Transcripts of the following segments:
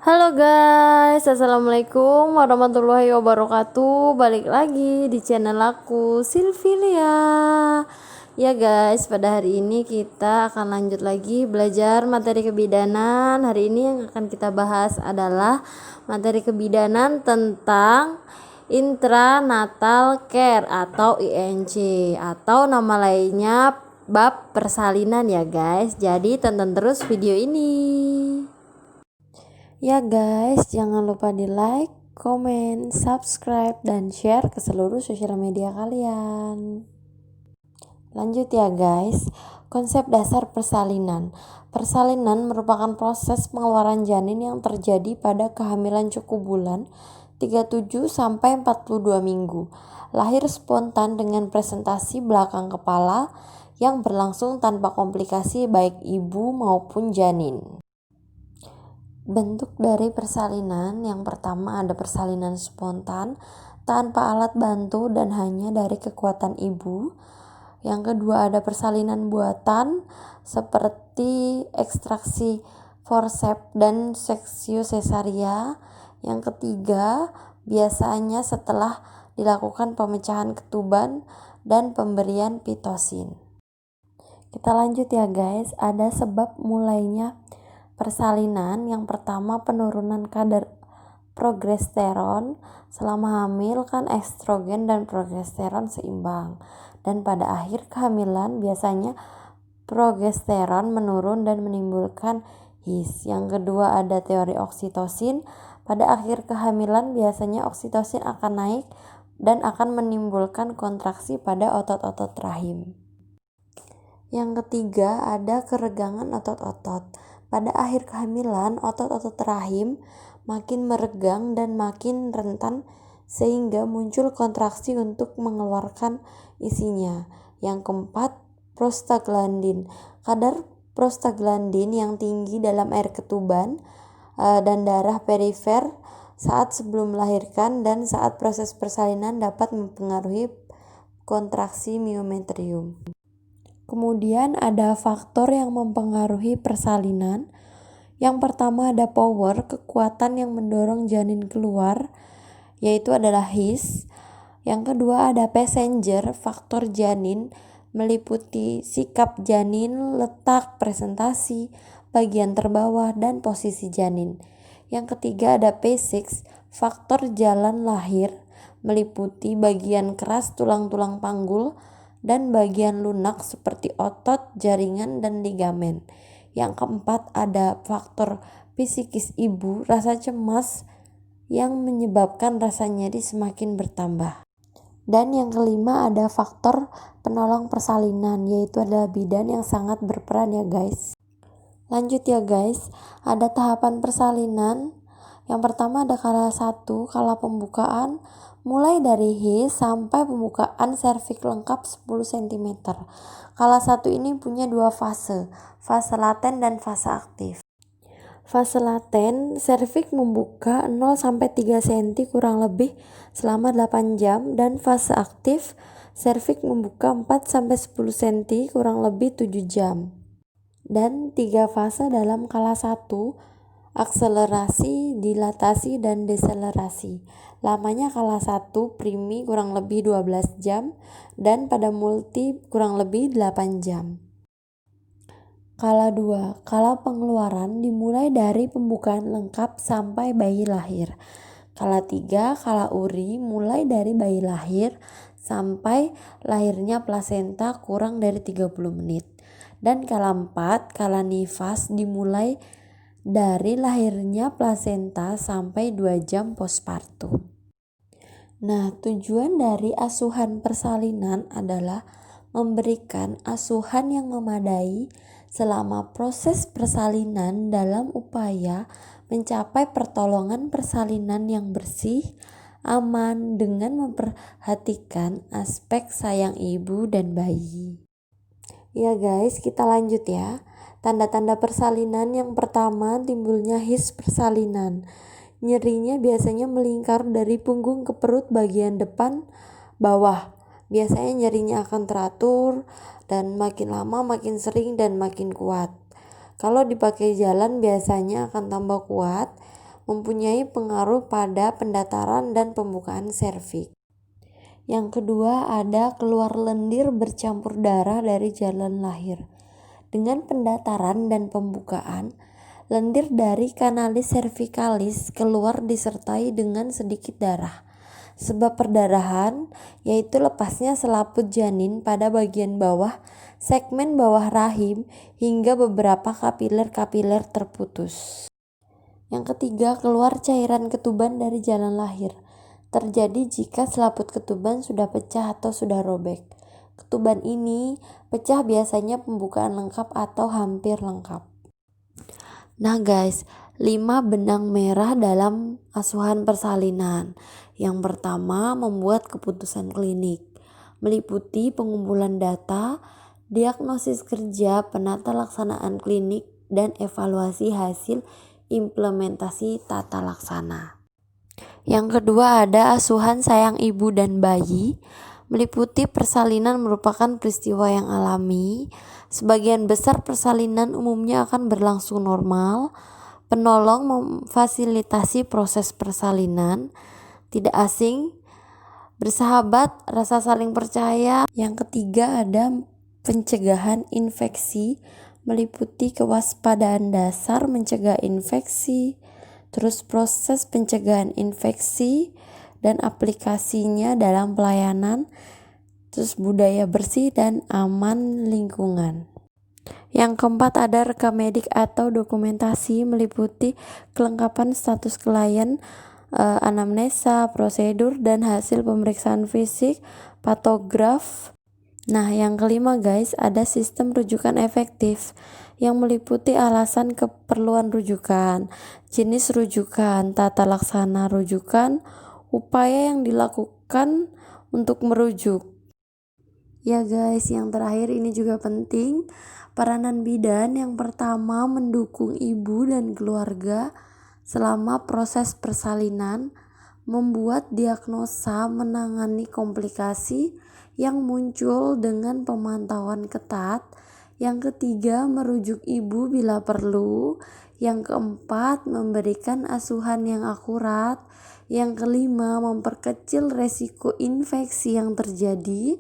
Halo guys, assalamualaikum warahmatullahi wabarakatuh. Balik lagi di channel aku Silvilia. Ya guys, pada hari ini kita akan lanjut lagi belajar materi kebidanan. Hari ini yang akan kita bahas adalah materi kebidanan tentang intranatal care atau INC, atau nama lainnya bab persalinan ya guys. Jadi tonton terus video ini. Ya guys, jangan lupa di like, komen, subscribe, dan share ke seluruh sosial media kalian. Lanjut ya guys, konsep dasar persalinan. Persalinan merupakan proses pengeluaran janin yang terjadi pada kehamilan cukup bulan 37 sampai 42 minggu. Lahir spontan dengan presentasi belakang kepala yang berlangsung tanpa komplikasi baik ibu maupun janin. Bentuk dari persalinan yang pertama ada persalinan spontan tanpa alat bantu dan hanya dari kekuatan ibu. Yang kedua ada persalinan buatan seperti ekstraksi forceps dan seksio cesaria. Yang ketiga biasanya setelah dilakukan pemecahan ketuban dan pemberian pitosin. Kita lanjut ya guys, ada sebab mulainya persalinan. Yang pertama penurunan kadar progesteron. Selama hamil kan estrogen dan progesteron seimbang, dan pada akhir kehamilan biasanya progesteron menurun dan menimbulkan HIS. Yang kedua ada teori oksitosin. Pada akhir kehamilan biasanya oksitosin akan naik dan akan menimbulkan kontraksi pada otot-otot rahim. Yang ketiga ada keregangan otot-otot. Pada akhir kehamilan, otot-otot rahim makin meregang dan makin rentan sehingga muncul kontraksi untuk mengeluarkan isinya. Yang keempat, prostaglandin. Kadar prostaglandin yang tinggi dalam air ketuban dan darah perifer saat sebelum melahirkan dan saat proses persalinan dapat mempengaruhi kontraksi miometrium. Kemudian ada faktor yang mempengaruhi persalinan. Yang pertama ada power, kekuatan yang mendorong janin keluar, yaitu adalah HIS. Yang kedua ada passenger, faktor janin meliputi sikap janin, letak presentasi, bagian terbawah, dan posisi janin. Yang ketiga ada P6, faktor jalan lahir meliputi bagian keras tulang-tulang panggul dan bagian lunak seperti otot, jaringan, dan ligamen. Yang keempat ada faktor psikis ibu, rasa cemas yang menyebabkan rasa nyeri semakin bertambah. Dan yang kelima ada faktor penolong persalinan, yaitu adalah bidan yang sangat berperan ya guys. Lanjut ya guys, ada tahapan persalinan. Yang pertama ada kala 1, kala pembukaan, mulai dari HIS sampai pembukaan serviks lengkap 10 cm. Kala 1 ini punya 2 fase laten dan fase aktif. Fase laten, serviks membuka 0-3 cm kurang lebih selama 8 jam, dan fase aktif, serviks membuka 4-10 cm kurang lebih 7 jam. Dan 3 fase dalam kala 1, akselerasi, dilatasi, dan deselerasi. Lamanya kala 1 primi kurang lebih 12 jam dan pada multi kurang lebih 8 jam. Kala 2, kala pengeluaran dimulai dari pembukaan lengkap sampai bayi lahir. Kala 3, kala uri mulai dari bayi lahir sampai lahirnya plasenta kurang dari 30 menit. Dan kala 4, kala nifas dimulai dari lahirnya plasenta sampai 2 jam postpartum. Nah, tujuan dari asuhan persalinan adalah memberikan asuhan yang memadai selama proses persalinan dalam upaya mencapai pertolongan persalinan yang bersih, aman, dengan memperhatikan aspek sayang ibu dan bayi. Ya guys, kita lanjut ya. Tanda-tanda persalinan yang pertama, timbulnya HIS persalinan. Nyerinya biasanya melingkar dari punggung ke perut bagian depan bawah. Biasanya nyerinya akan teratur dan makin lama makin sering dan makin kuat. Kalau dipakai jalan biasanya akan tambah kuat. mempunyai pengaruh pada pendataran dan pembukaan serviks. Yang kedua ada keluar lendir bercampur darah dari jalan lahir. Dengan pendataran dan pembukaan, lendir dari kanalis cervicalis keluar disertai dengan sedikit darah. Sebab perdarahan yaitu lepasnya selaput janin pada bagian bawah, segmen bawah rahim hingga beberapa kapiler-kapiler terputus. Yang ketiga, keluar cairan ketuban dari jalan lahir. Terjadi jika selaput ketuban sudah pecah atau sudah robek. Ketuban ini pecah biasanya pembukaan lengkap atau hampir lengkap. Nah guys, 5 benang merah dalam asuhan persalinan. Yang pertama, membuat keputusan klinik, meliputi pengumpulan data, diagnosis kerja, penata laksanaan klinik, dan evaluasi hasil implementasi tata laksana. Yang kedua ada asuhan sayang ibu dan bayi, meliputi persalinan merupakan peristiwa yang alami. Sebagian besar persalinan umumnya akan berlangsung normal. Penolong memfasilitasi proses persalinan, tidak asing, bersahabat, rasa saling percaya. Yang ketiga ada pencegahan infeksi, meliputi kewaspadaan dasar mencegah infeksi, terus proses pencegahan infeksi dan aplikasinya dalam pelayanan, terus budaya bersih dan aman lingkungan. Yang keempat ada rekam medik atau dokumentasi, meliputi kelengkapan status klien, anamnesa, prosedur, dan hasil pemeriksaan fisik, patograf. Nah yang kelima guys, ada sistem rujukan efektif yang meliputi alasan keperluan rujukan, jenis rujukan, tata laksana rujukan, upaya yang dilakukan untuk merujuk. Ya guys, yang terakhir ini juga penting, peranan bidan. Yang pertama, mendukung ibu dan keluarga selama proses persalinan, membuat diagnosa, menangani komplikasi yang muncul dengan pemantauan ketat. Yang ketiga, merujuk ibu bila perlu. Yang keempat, memberikan asuhan yang akurat. Yang kelima, memperkecil resiko infeksi yang terjadi.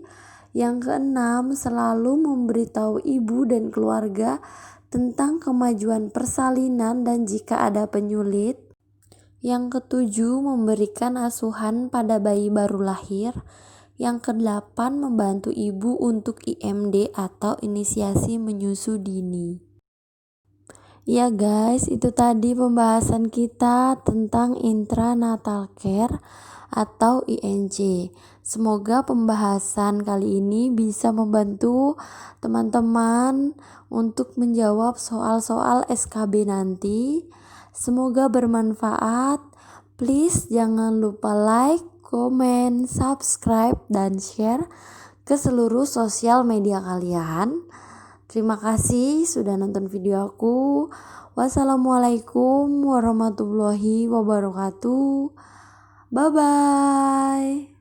Yang keenam, selalu memberitahu ibu dan keluarga tentang kemajuan persalinan dan jika ada penyulit. Yang ketujuh, memberikan asuhan pada bayi baru lahir. Yang kedelapan, membantu ibu untuk IMD atau inisiasi menyusu dini. Ya guys, itu tadi pembahasan kita tentang intranatal care atau INC. Semoga pembahasan kali ini bisa membantu teman-teman untuk menjawab soal-soal SKB nanti. Semoga bermanfaat. Please jangan lupa like, komen, subscribe, dan share ke seluruh sosial media kalian. Terima kasih sudah nonton video aku. Wassalamualaikum warahmatullahi wabarakatuh. Bye-bye.